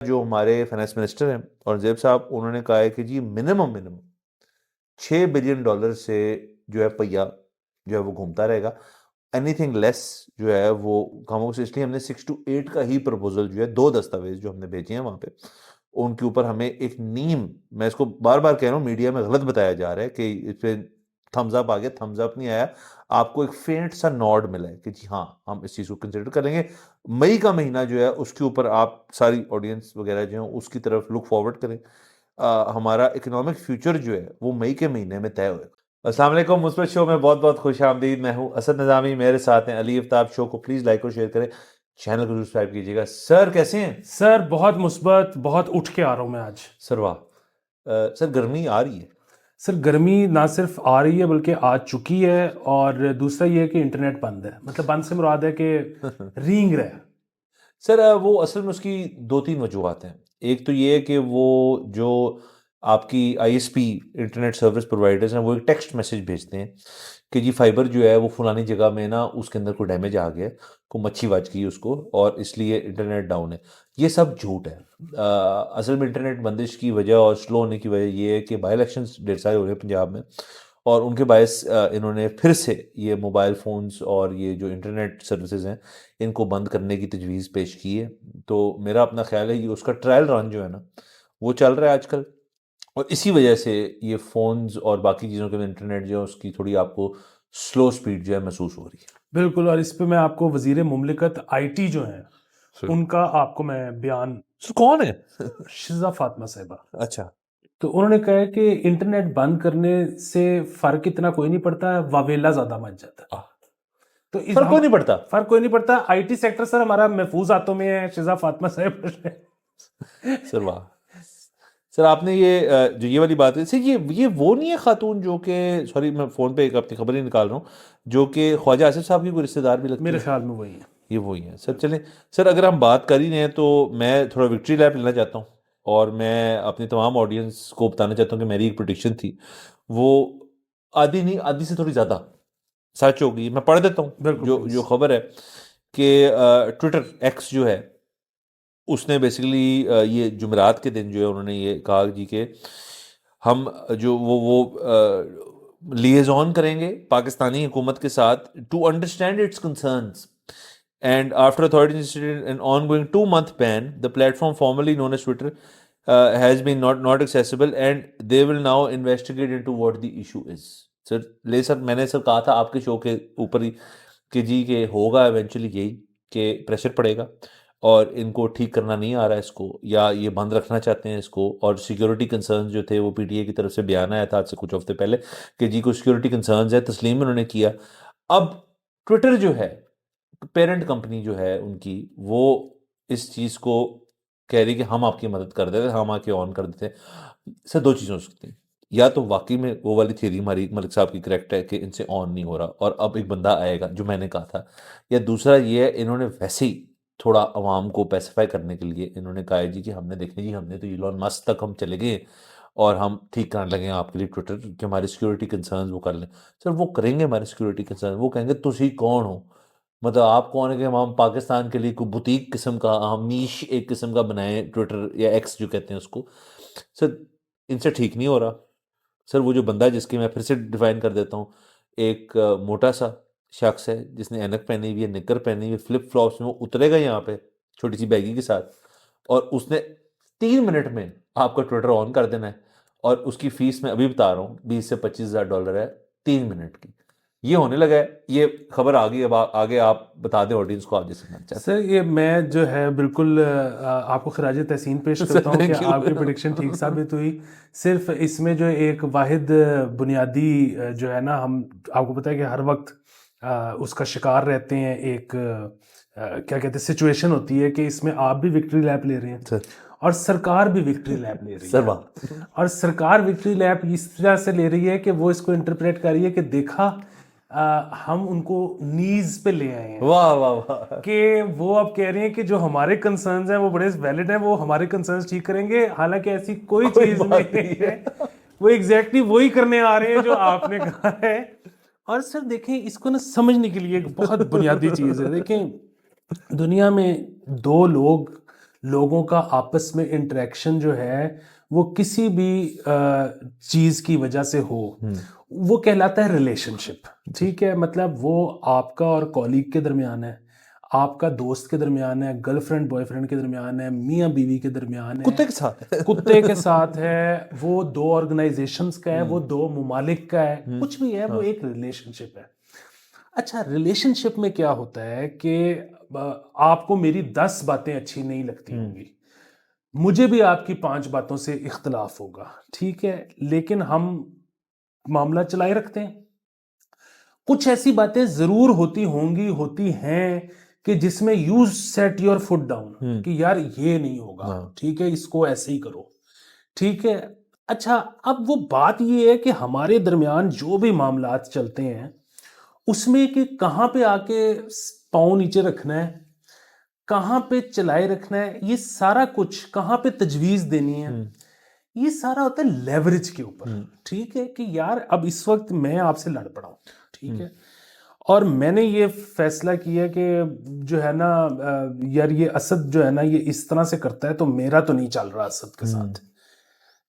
जो हमारे finance minister हैं और जेब साहब, उन्होंने कहा है कि जी मिनिमम मिनिमम $6 बिलियन से जो है पहिया जो है वो घूमता रहेगा। एनीथिंग लेस जो है वो खामोश, इसलिए हमने 6 to 8 का ही प्रपोजल जो है, 2 दस्तावेज जो हमने भेजे हैं वहाँ पे, उनके ऊपर हमें एक नीम, मैं इसको बार बार कह रहा हूँ, मीडिया में गलत बताया जा रहा है कि इस पे थम्स अप आ गया, थम्स अप नहीं आया। आपको एक फेंट सा नॉड मिला है कि जी हाँ, हम इस चीज़ को कंसिडर करेंगे। मई का महीना जो है उसके ऊपर आप सारी ऑडियंस वगैरह जो है उसकी तरफ लुक फॉरवर्ड करें। हमारा इकोनॉमिक फ्यूचर जो है वो मई के महीने में तय होगा। अस्सलाम वालेकुम, मुस्बत शो में बहुत बहुत खुश आमदीद। मैं हूँ असद निज़ामी, मेरे साथ हैं अली आफ्ताब। शो को प्लीज़ लाइक और शेयर करें, चैनल को सब्सक्राइब कीजिएगा। सर कैसे हैं? सर बहुत मुस्बत, बहुत उठ के आ रहा हूँ मैं आज। सर वाह। सर गर्मी आ रही है? सर गर्मी ना सिर्फ आ रही है बल्कि आ चुकी है, और दूसरा ये है कि इंटरनेट बंद है। मतलब बंद से मुराद है कि रींग रहा है। सर वो असल में उसकी 2-3 वजूहत हैं। एक तो ये है कि वो जो आपकी आईएसपी इंटरनेट सर्विस प्रोवाइडर्स हैं वो एक टेक्स्ट मैसेज भेजते हैं कि जी फाइबर जो है वो फलानी जगह में ना उसके अंदर कोई डैमेज आ गया है, को मच्छी बच गई उसको, और इसलिए इंटरनेट डाउन है। ये सब झूठ है। असल में इंटरनेट बंदिश की वजह और स्लो होने की वजह ये है कि बाई इलेक्शंस ढेर सारे हो रहे हैं पंजाब में, और उनके बायस इन्होंने फिर से ये मोबाइल फ़ोन्स और ये जो इंटरनेट सर्विसेज हैं इनको बंद करने की तजवीज़ पेश की है। तो मेरा अपना ख्याल है ये उसका ट्रायल रन जो है ना वो चल रहा है आजकल, और इसी वजह से ये फ़ोन्स और बाकी चीज़ों के इंटरनेट जो है उसकी थोड़ी आपको स्लो स्पीड जो है महसूस हो रही है। बिल्कुल। और इस पे मैं आपको वजीर मुमलिकत आईटी जो है सर उनका आपको मैं बयान, सर कौन है? शिजा फातिमा साहिबा, अच्छा। तो उन्होंने कहा है कि इंटरनेट बंद करने से फर्क इतना कोई नहीं पड़ता, वावेला ज्यादा मच जाता है। आ, तो इस फर्क कोई हम नहीं पड़ता। फर्क कोई नहीं पड़ता। आईटी सेक्टर सर हमारा महफूज हाथों में है। शिजा फातिमा साहिब सर वाह। सर आपने ये जो ये वाली बात है सर, ये वो नहीं है खातून जो कि, सॉरी मैं फ़ोन पे एक अपनी खबर ही निकाल रहा हूँ, जो कि ख्वाजा आसिफ साहब की कोई रिश्तेदार भी लगती मेरे है? ख्याल में वही है। ये वही है सर। चलें सर, अगर हम बात कर ही रहे हैं तो मैं थोड़ा विक्ट्री लैप लेना चाहता हूँ, और मैं अपनी तमाम ऑडियंस को बताना चाहता हूँ कि मेरी एक प्रोडिक्शन थी, वो आधी नहीं, आधी से थोड़ी ज़्यादा सच होगी। मैं पढ़ देता हूँ बिल्कुल जो जो प्लीज। खबर है कि ट्विटर एक्स जो है उसने बेसिकली ये जुमेरात के दिन जो है उन्होंने ये कहा जी कि हम जो वो लिएजॉन करेंगे पाकिस्तानी हुकूमत के साथ to understand its concerns, and after authorities instituted an ongoing 2 month ban, the platform formerly known as Twitter has been not accessible, and they will now investigate into what the issue is. Sir मैंने sir कहा था आपके show के ऊपर ही कि जी के होगा eventually यही कि प्रेशर पड़ेगा और इनको ठीक करना नहीं आ रहा है इसको, या ये बंद रखना चाहते हैं इसको। और सिक्योरिटी कंसर्न्स जो थे वो पीटीए की तरफ से बयान आया था आज से कुछ हफ्ते पहले कि जी कुछ सिक्योरिटी कंसर्न्स है, तस्लीम उन्होंने किया। अब ट्विटर जो है, पेरेंट कंपनी जो है उनकी, वो इस चीज़ को कह रही कि हम आपकी मदद कर देते हैं, हम आके ऑन कर देते हैं। सर दो चीज़ें हो सकती हैं, या तो वाकई में वो वाली थ्योरी हमारी मलिक साहब की करेक्ट है कि इनसे ऑन नहीं हो रहा और अब एक बंदा आएगा जो मैंने कहा था, या दूसरा ये है इन्होंने वैसे ही थोड़ा अवाम को पैसिफाई करने के लिए इन्होंने कहा है जी कि हमने देखें जी, हमने तो इलॉन मस्क तक हम चले गए और हम ठीक कराने लगे हैं आपके लिए ट्विटर कि हमारे सिक्योरिटी कंसर्न्स वो कर लें। सर वो करेंगे हमारे सिक्योरिटी कंसर्न, वो कहेंगे तुसी कौन हो, मतलब आप कौन है कि हम पाकिस्तान के लिए कोई बुटीक किस्म का, हम नीश एक किस्म का बनाए ट्विटर या एक्स जो कहते हैं उसको। सर इनसे ठीक नहीं हो रहा। सर वो जो बंदा है जिसकी मैं फिर से डिफाइन कर देता हूँ, एक मोटा सा शख्स है जिसने ऐनक पहनी हुई है, निकर पहनी हुई है, फ्लिप फ्लॉप्स में वो उतरेगा यहाँ पे छोटी सी बैगी के साथ, और उसने 3 मिनट में आपका ट्विटर ऑन कर देना है, और उसकी फीस मैं अभी बता रहा हूँ $20,000 से $25,000 है 3 मिनट की। ये होने लगा है, ये खबर आ गई। अब आगे आप बता दें ऑडियंस को, आप जैसे सुनना चाहते सर ये मैं जो है बिल्कुल आपको खराज तहसीन पेश हैं। करता सर हूँ कि थैंक यू। आपकी प्रेडिक्शन ठीक साबित हुई। सिर्फ इसमें जो एक वाहिद बुनियादी जो है ना, हम आपको पता है कि हर वक्त उसका शिकार रहते हैं। एक क्या कहते हैं, सिचुएशन होती है कि इसमें आप भी विक्ट्री लैप ले रहे हैं सर और सरकार भी विक्ट्री लैप ले रही सर है। वाह। और सरकार विक्ट्री लैप इस तरह से ले रही है कि वो इसको इंटरप्रेट कर रही है कि देखा हम उनको नीज पे ले आए हैं, वाह वाह वाह। कि वो अब कह रहे हैं कि जो हमारे कंसर्न्स हैं वो बड़े वैलिड हैं, वो हमारे कंसर्न्स ठीक करेंगे। हालांकि ऐसी कोई कोई चीज बात नहीं नहीं है, है। वो एग्जैक्टली वही करने आ रहे हैं जो आपने कहा है। और सर देखें, इसको ना समझने के लिए एक बहुत बुनियादी चीज है। देखें, दुनिया में दो लोग लोगों का आपस में इंटरेक्शन जो है वो किसी भी चीज की वजह से हो, वो कहलाता है रिलेशनशिप। ठीक है, मतलब वो आपका और कॉलीग के दरमियान है, आपका दोस्त के दरमियान है, गर्लफ्रेंड बॉयफ्रेंड के दरमियान है, मियाँ बीवी के दरमियान है, कुत्ते के साथ कुत्ते के साथ है, वो दो ऑर्गेनाइजेशंस का है, वो दो मुमालिक का है, कुछ भी है, वो एक रिलेशनशिप है। अच्छा, रिलेशनशिप में क्या होता है कि आपको मेरी 10 बातें अच्छी नहीं लगती होंगी, मुझे भी आपकी 5 बातों से इख्तलाफ होगा, ठीक है, लेकिन हम मामला चलाए रखते हैं। कुछ ऐसी बातें जरूर होती होंगी, होती हैं, कि जिसमें you set your foot down कि यार ये नहीं होगा, ठीक है, इसको ऐसे ही करो, ठीक है। अच्छा, अब वो बात ये है कि हमारे दरमियान जो भी मामलात चलते हैं उसमें कि कहाँ पे आके पाँव नीचे रखना है, कहाँ पे चलाए रखना है, ये सारा कुछ कहाँ पे तजवीज देनी है, ये सारा होता है लेवरेज के ऊपर। ठीक है, कि यार अब इस वक्त मैं आपसे लड़ पड़ा हूं, ठीक है, और मैंने ये फैसला किया कि जो है ना यार ये असद जो है ना ये इस तरह से करता है तो मेरा तो नहीं चल रहा असद के साथ।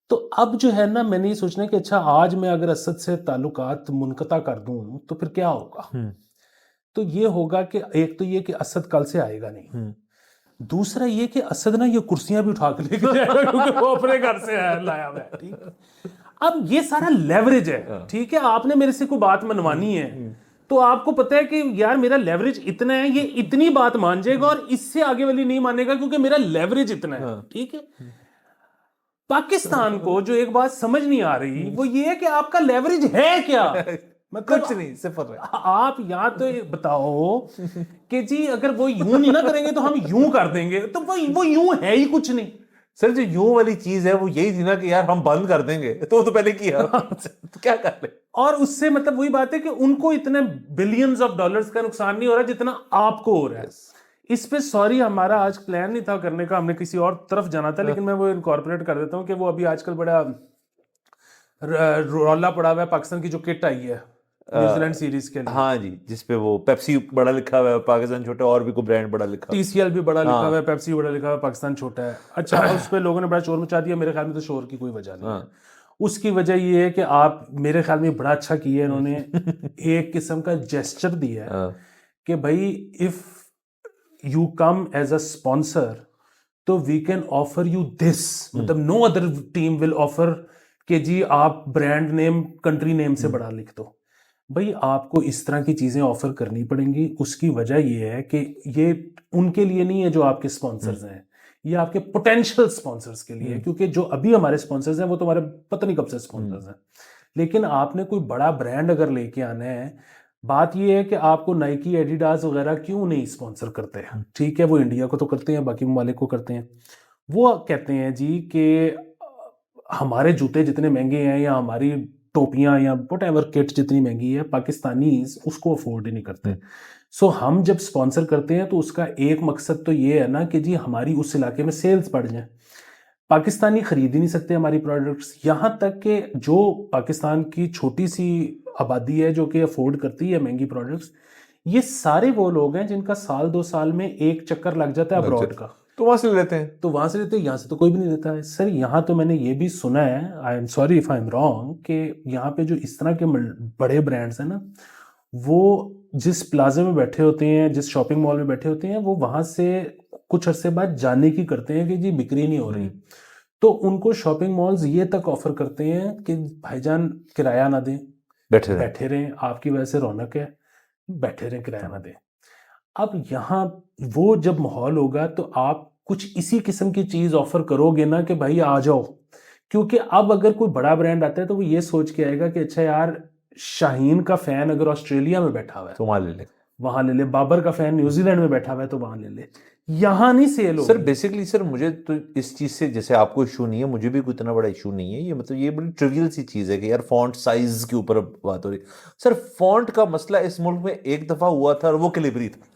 तो अब जो है ना मैंने ये सोचना है कि अच्छा आज मैं अगर असद से ताल्लुकात मुनक़ता कर दूं तो फिर क्या होगा। तो ये होगा कि एक तो ये कि असद कल से आएगा नहीं, दूसरा ये कि असद ना ये कुर्सियां भी उठा के लेके जाएगा क्योंकि वो अपने घर से है लाया हुआ है, ठीक। अब ये सारा लेवरेज है, ठीक है, आपने मेरे से कोई बात मनवानी है तो आपको पता है कि यार मेरा लेवरेज इतना है, ये इतनी बात मान जाएगा और इससे आगे वाली नहीं मानेगा क्योंकि मेरा लेवरेज इतना है, ठीक है। पाकिस्तान को जो एक बात समझ नहीं आ रही वो ये है कि आपका लेवरेज है क्या। मतलब कुछ नहीं, सिर्फ आप यहाँ तो ये बताओ कि जी अगर वो यूं नहीं ना करेंगे तो हम यूं कर देंगे, तो वो यूं है ही कुछ नहीं। सर जो यूं वाली चीज है वो यही थी ना कि यार हम बंद कर देंगे, तो वो तो पहले किया तो क्या कर ले। और उससे मतलब वही बात है कि उनको इतने बिलियंस ऑफ डॉलर्स का नुकसान नहीं हो रहा जितना आपको हो रहा है। इस पे सॉरी हमारा आज प्लान नहीं था करने का, हमने किसी और तरफ जाना था, लेकिन मैं वो इनकॉर्पोरेट कर देता हूँ कि वो अभी आजकल बड़ा रौला पड़ा हुआ है पाकिस्तान की जो किट आई है न्यूजीलैंड सीरीज के लिए। हाँ जी, जिसपे वो पेप्सी बड़ा लिखा हुआ है, पाकिस्तान छोटा, और भी कोई ब्रांड बड़ा लिखा, TCL भी बड़ा लिखा हुआ है, पेप्सी बड़ा लिखा हुआ है, पाकिस्तान छोटा है। अच्छा, उस पे लोगों ने बड़ा शोर मचा दिया, मेरे ख्याल में तो शोर की कोई वजह नहीं है। उसकी वजह ये है कि आप मेरे ख्याल में बड़ा अच्छा किया है इन्होंने एक किस्म का जेस्चर दिया है कि भाई if you come as a sponsor तो we can offer you this, मतलब no other team will offer कि जी आप ब्रांड नेम कंट्री नेम से बड़ा लिख दो। भाई आपको इस तरह की चीजें ऑफर करनी पड़ेंगी। उसकी वजह ये है कि ये उनके लिए नहीं है जो आपके स्पॉन्सर्स हैं, ये आपके पोटेंशियल स्पॉन्सर्स के लिए है, क्योंकि जो अभी हमारे स्पॉन्सर्स हैं वो तो हमारे पता नहीं कब से स्पॉन्सर्स हैं। लेकिन आपने कोई बड़ा ब्रांड अगर लेके आना है, बात ये है कि आपको नाइकी एडिडास वगैरह क्यों नहीं स्पॉन्सर करते हैं। ठीक है, वो इंडिया को तो करते हैं, बाकी ममालिक को करते हैं। वो कहते हैं जी कि हमारे जूते जितने महंगे हैं या हमारी टोपियां या वट एवर किट जितनी महंगी है, पाकिस्तानीज उसको अफोर्ड ही नहीं करते। सो हम जब स्पॉन्सर करते हैं तो उसका एक मकसद तो ये है ना कि जी हमारी उस इलाके में सेल्स बढ़ जाए। पाकिस्तानी खरीद ही नहीं सकते हमारी प्रोडक्ट्स, यहाँ तक कि जो पाकिस्तान की छोटी सी आबादी है जो कि अफोर्ड करती है महंगी प्रोडक्ट्स, ये सारे वो लोग हैं जिनका साल 2 साल में एक चक्कर लग जाता है अब्रॉड का, तो वहां से लेते हैं, तो वहां से लेते हैं, यहाँ से तो कोई भी नहीं लेता है। सर यहाँ तो मैंने ये भी सुना है, I am sorry if I am wrong, कि यहाँ पे जो इस तरह के बड़े ब्रांड्स हैं ना, वो जिस प्लाजा में बैठे होते हैं, जिस शॉपिंग मॉल में बैठे होते हैं, वो वहां से कुछ अरसे बाद जाने की करते हैं कि जी बिक्री नहीं हो रही, तो उनको शॉपिंग मॉल्स ये तक ऑफर करते हैं कि भाईजान किराया ना दें, बैठे रहें, आपकी वजह से रौनक है, बैठे रहें, किराया ना दें। अब यहाँ वो जब माहौल होगा तो आप कुछ इसी किस्म की चीज ऑफर करोगे ना कि भाई आ जाओ, क्योंकि अब अगर कोई बड़ा ब्रांड आता है तो वो ये सोच के आएगा कि अच्छा यार शाहीन का फैन अगर ऑस्ट्रेलिया में बैठा हुआ है तो वहां ले ले, वहां ले ले, बाबर का फैन न्यूजीलैंड में बैठा हुआ है तो वहां ले ले, यहाँ नहीं सेल हो। सर बेसिकली सर मुझे तो इस चीज से, जैसे आपको इशू नहीं है, मुझे भी कोई इतना बड़ा इशू नहीं है, ये मतलब ये बड़ी ट्रिवियल सी चीज है कि यार फॉन्ट साइज के ऊपर बात हो रही। सर फॉन्ट का मसला इस मुल्क में एक दफा हुआ था और वो कैलिबरी था,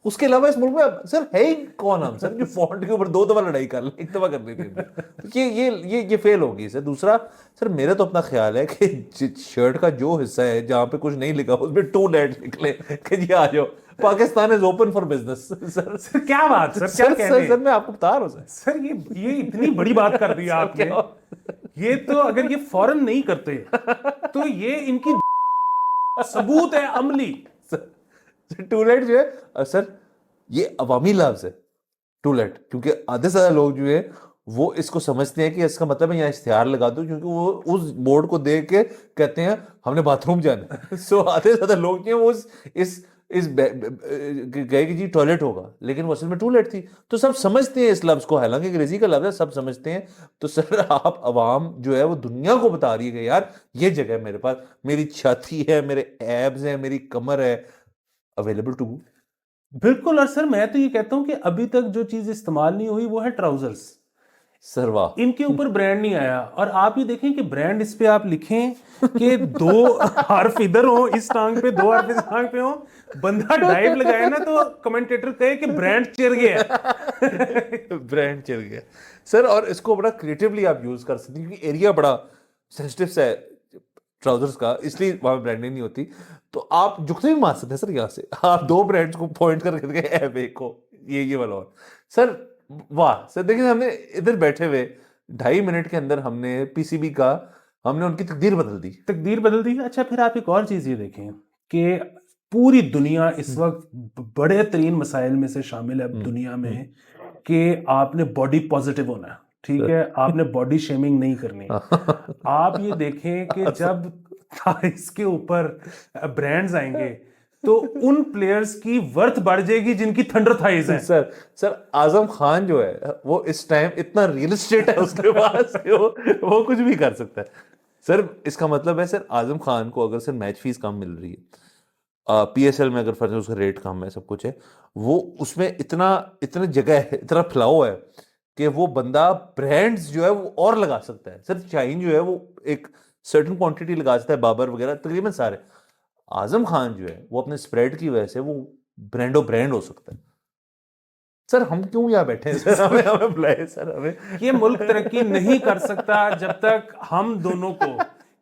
उसके अलावा इस मुल्क में सर है ही कौन हम सर जो फॉन्ट के ऊपर 2 दफा लड़ाई कर ले, एक दफा कर लेते हैं, तो ये फेल होगी सर। दूसरा सर मेरा तो अपना ख्याल है कि शर्ट का जो हिस्सा है जहाँ पे कुछ नहीं लिखा उसमें 2 लेट लिख ले कि जी आ जाओ, Pakistan is open for business. Sir sir क्या बात, सर क्या कहने। सर मैं आपको बता रहा हूँ सर। सर ये इतनी बड़ी बात कर दी आपने। ये तो अगर ये फौरन नहीं करते तो ये इनकी सबूत है अमली। टूलेट जो है सर, ये अवामी लफ्ज है टूलेट, क्योंकि आधे से ज्यादा लोग जो है वो इसको समझते हैं कि इसका मतलब है यहाँ इश्तिहार लगा दो, क्योंकि वो उस बोर्ड को देख के कहते हैं हमने बाथरूम जाना है। सो आधे से ज्यादा लोग जो है वो इस गए कि जी टॉयलेट होगा, लेकिन वो असल में टूलेट थी। तो सब समझते हैं इस लफ्ज को, हालांकि अंग्रेजी का लफ्ज है, सब समझते हैं। तो सर आप अवाम जो है वो दुनिया को बता रही है कि यार ये जगह मेरे पास, मेरी छाती है, मेरे एब्स हैं, मेरी कमर है, अवेलेबल टू। बिल्कुल। और सर मैं तो ये कहता हूं कि अभी तक जो चीज इस्तेमाल नहीं हुई वो है ट्राउजर्स। सर वाह। इनके ऊपर ब्रांड नहीं आया। और आप ये देखें कि ब्रांड इस पे आप लिखें कि 2 हर्फ इधर हो इस टांग पे, 2 हर्फ इस टांग पे हो, बंदा डाइव लगाए ना तो कमेंटेटर कहे कि ब्रांड चिर गया है। ब्रांड चल गया सर। और इसको बड़ा क्रिएटिवली आप यूज कर सकते हैं, क्योंकि एरिया बड़ा सेंसिटिव सा है ट्राउजर्स का, इसलिए वहां ब्रांडिंग नहीं होती। तो आप जुगते भी मार सकते हैं सर, यहाँ से आप 2 ब्रांड्स को पॉइंट करके देखो, ये वाला। और सर वाह सर, देखिए हमने इधर बैठे हुए 2.5 मिनट के अंदर हमने पीसीबी का, हमने उनकी तकदीर बदल दी। तकदीर बदल दी। अच्छा फिर आप एक और चीज ये देखें कि पूरी दुनिया इस वक्त बड़े तरीन मसाइल में से शामिल है दुनिया में कि आपने बॉडी पॉजिटिव होना है, ठीक है, आपने बॉडी शेमिंग नहीं करनी। आप ये देखें कि जब इसके ऊपर ब्रांड्स आएंगे तो उन प्लेयर्स की वर्थ बढ़ जाएगी जिनकी थंडर थाइज है। सर आजम खान जो है वो इस टाइम इतना रियल एस्टेट है उसके पास कि वो कुछ भी कर सकता है। सर इसका मतलब है सर, आजम खान को अगर सर मैच फीस कम मिल रही है, पीएसएल में अगर फर्ज उसका रेट कम है, सब कुछ है, वो उसमें इतना जगह है, इतना फ्लाव है कि वो बंदा ब्रांड्स जो है वो और लगा सकता है। सर शाहीन जो है वो एक सर्टेन क्वांटिटी लगा सकता है, बाबर वगैरह तकरीबन सारे। आजम खान जो है वो अपने स्प्रेड की वजह से वो ब्रांड हो सकता है। सर हम क्यों यहाँ बैठे हैं सर, हमें बुलाए सर, हमें। ये मुल्क तरक्की नहीं कर सकता जब तक हम दोनों को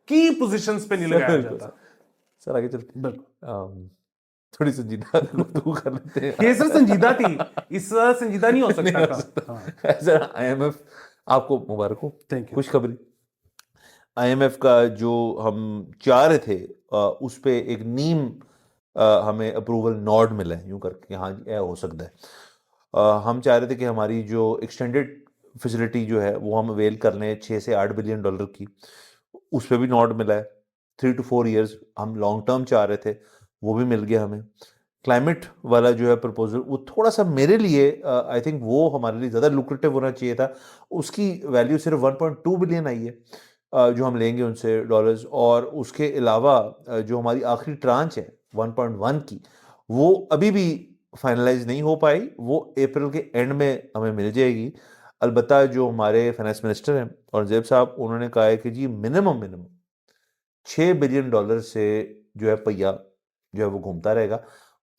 की पोजीशंस पे नहीं लगाया जाता। सर आगे चलते हैं, थोड़ी संजीदा गुफ्तगू कर लेते हैं। ये सर संजीदा थी, इस तरह संजीदा नहीं हो सकता था। सर आईएमएफ आपको मुबारक हो, थैंक यू। खुशखबरी। आईएमएफ का जो हम चाह रहे थे उस पे एक नीम हमें अप्रूवल नॉड मिला है, यूं करके हाँ जी, हो सकता है। हम चाह रहे थे कि हमारी जो एक्सटेंडेड फैसिलिटी जो है वो हम अवेल कर लें 6 से 8 बिलियन डॉलर की, उस पर भी नॉड मिला है। 3 to 4 ईयर्स हम लॉन्ग टर्म चाह रहे थे, वो भी मिल गया हमें। क्लाइमेट वाला जो है प्रपोजल वो थोड़ा सा मेरे लिए आई थिंक वो हमारे लिए ज़्यादा लुक्रेटिव होना चाहिए था। उसकी वैल्यू सिर्फ 1.2 बिलियन आई है जो हम लेंगे उनसे डॉलर्स। और उसके अलावा जो हमारी आखिरी ट्रांच है 1.1 की, वो अभी भी फाइनलाइज नहीं हो पाई, वो अप्रैल के एंड में हमें मिल जाएगी। अलबत्ता जो हमारे फाइनेंस मिनिस्टर हैं औरंगजेब साहब, उन्होंने कहा है कि जी मिनिमम 6 बिलियन डॉलर से जो है पहिया जो है वो घूमता रहेगा।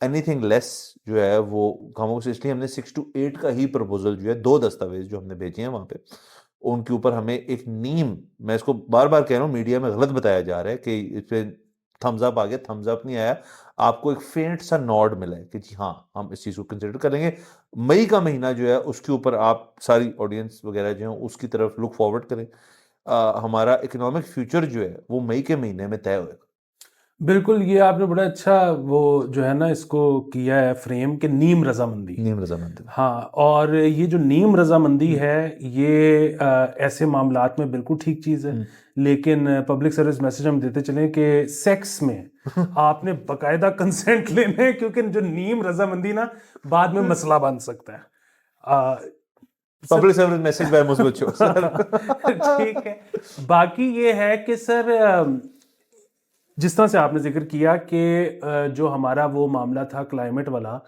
एनीथिंग लेस जो है वो खामों से, इसलिए हमने 6 to 8 का ही प्रपोजल जो है, 2 दस्तावेज जो हमने भेजे हैं वहाँ पे, उनके ऊपर हमें एक नीम, मैं इसको बार बार कह रहा हूँ, मीडिया में गलत बताया जा रहा है कि इस पर थम्स अप आ गया, थम्स अप नहीं आया। आपको एक फेंट सा नॉड मिला है कि जी हाँ हम इस चीज़ को कंसिडर करेंगे। मई का महीना जो है उसके ऊपर आप सारी ऑडियंस वगैरह जो है उसकी तरफ लुक फॉरवर्ड करें। हमारा इकोनॉमिक फ्यूचर जो है वो मई के महीने में तय होगा। बिल्कुल, ये आपने बड़ा अच्छा वो जो है ना इसको किया है फ्रेम के नीम रजामंदी। नीम रजामंदी, हाँ, और ये जो नीम रजामंदी है ये ऐसे मामलात में बिल्कुल ठीक चीज़ है। लेकिन पब्लिक सर्विस मैसेज हम देते चलें कि सेक्स में आपने बकायदा कंसेंट लेना है, क्योंकि जो नीम रजामंदी ना बाद में मसला बन सकता है। Public service message by Musbat show sir. ठीक है। बाकी ये है कि सर जिस तरह से आपने जिक्र किया कि जो हमारा वो मामला था क्लाइमेट वाला,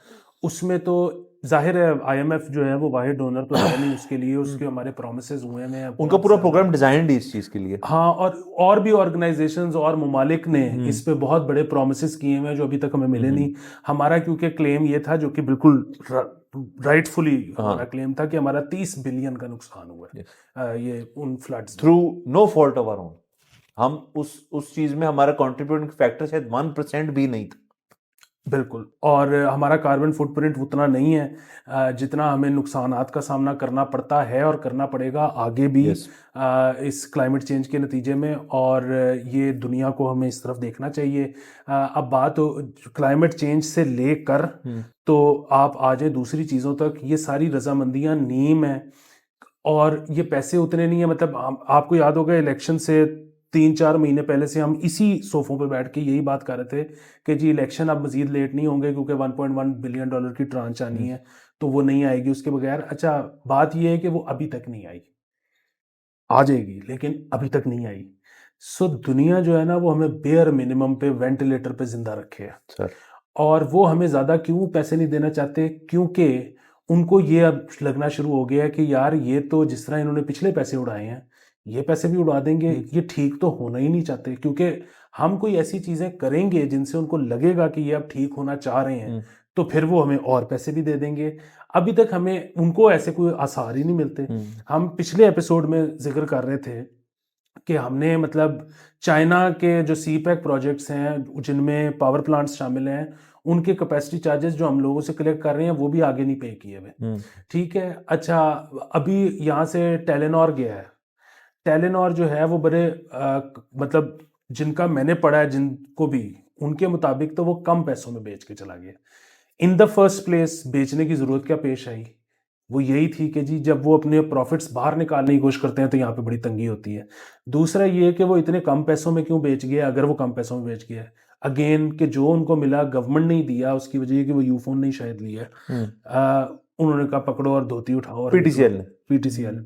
उसमें तो जाहिर है आईएमएफ जो है वो वाहिद डोनर तो है नहीं उसके लिए, उसके हमारे प्रोमिसेस हुए हैं, उनका पूरा प्रोग्राम डिजाइंड है इस चीज के लिए। हाँ, और भी ऑर्गेनाइजेशंस और ममालिक ने इस पे बहुत बड़े प्रोमिसेस किए हैं जो अभी तक हमें मिले नहीं। हमारा क्योंकि क्लेम ये था, जो कि बिल्कुल राइटफुली हमारा क्लेम था, कि हमारा 30 बिलियन का नुकसान हुआ है ये उन floods through no fault of our own. हम उस चीज में हमारा कंट्रीब्यूटिंग फैक्टर शायद 1% भी नहीं था। बिल्कुल। और हमारा कार्बन फुटप्रिंट उतना नहीं है जितना हमें नुकसानात का सामना करना पड़ता है और करना पड़ेगा आगे भी यस इस क्लाइमेट चेंज के नतीजे में। और ये दुनिया को हमें इस तरफ देखना चाहिए। अब बात क्लाइमेट चेंज से लेकर तो आप आ जाए दूसरी चीज़ों तक, ये सारी रजामंदियां नीम है और ये पैसे उतने नहीं है। मतलब आपको याद होगा इलेक्शन से 3-4 महीने पहले से हम इसी सोफों पे बैठ के यही बात कर रहे थे कि जी इलेक्शन अब मजीद लेट नहीं होंगे क्योंकि $1.1 बिलियन की ट्रांच आनी है, तो वो नहीं आएगी उसके बगैर। अच्छा, बात ये है कि वो अभी तक नहीं आई, आ जाएगी लेकिन अभी तक नहीं आई। सो दुनिया जो है ना वो हमें बेयर मिनिमम पे वेंटिलेटर पे जिंदा रखे है। सर और वो हमें ज़्यादा क्यों पैसे नहीं देना चाहते, क्योंकि उनको ये अब लगना शुरू हो गया है कि यार ये तो जिस तरह इन्होंने पिछले पैसे उड़ाए हैं ये पैसे भी उड़ा देंगे, ये ठीक तो होना ही नहीं चाहते। क्योंकि हम कोई ऐसी चीज़ें करेंगे जिनसे उनको लगेगा कि ये अब ठीक होना चाह रहे हैं तो फिर वो हमें और पैसे भी दे देंगे। अभी तक हमें उनको ऐसे कोई आसार ही नहीं मिलते। हम पिछले एपिसोड में जिक्र कर रहे थे कि हमने मतलब चाइना के जो सी पैक प्रोजेक्ट्स हैं जिनमें पावर प्लांट्स शामिल हैं उनके कैपेसिटी चार्जेस जो हम लोगों से कलेक्ट कर रहे हैं वो भी आगे नहीं पे किए हुए। ठीक है। अच्छा, अभी यहाँ से टेलेनॉर गया है। टेलेनॉर जो है वो बड़े मतलब जिनका मैंने पढ़ा है जिनको भी, उनके मुताबिक तो वो कम पैसों में बेच के चला गया। इन द फर्स्ट प्लेस बेचने की जरूरत क्या पेश आई? वो यही थी कि जी जब वो अपने प्रॉफिट्स बाहर निकालने की कोशिश करते हैं तो यहाँ पे बड़ी तंगी होती है। दूसरा ये कि वो इतने कम पैसों में क्यों बेच गया, अगर वो कम पैसों में बेच गया, अगेन कि जो उनको मिला गवर्नमेंट नहीं दिया, उसकी वजह ये कि वो यूफोन नहीं शायद लिया। उन्होंने कहा पकड़ो और धोती उठाओ और पीटीसीएल ने पीटीसीएल।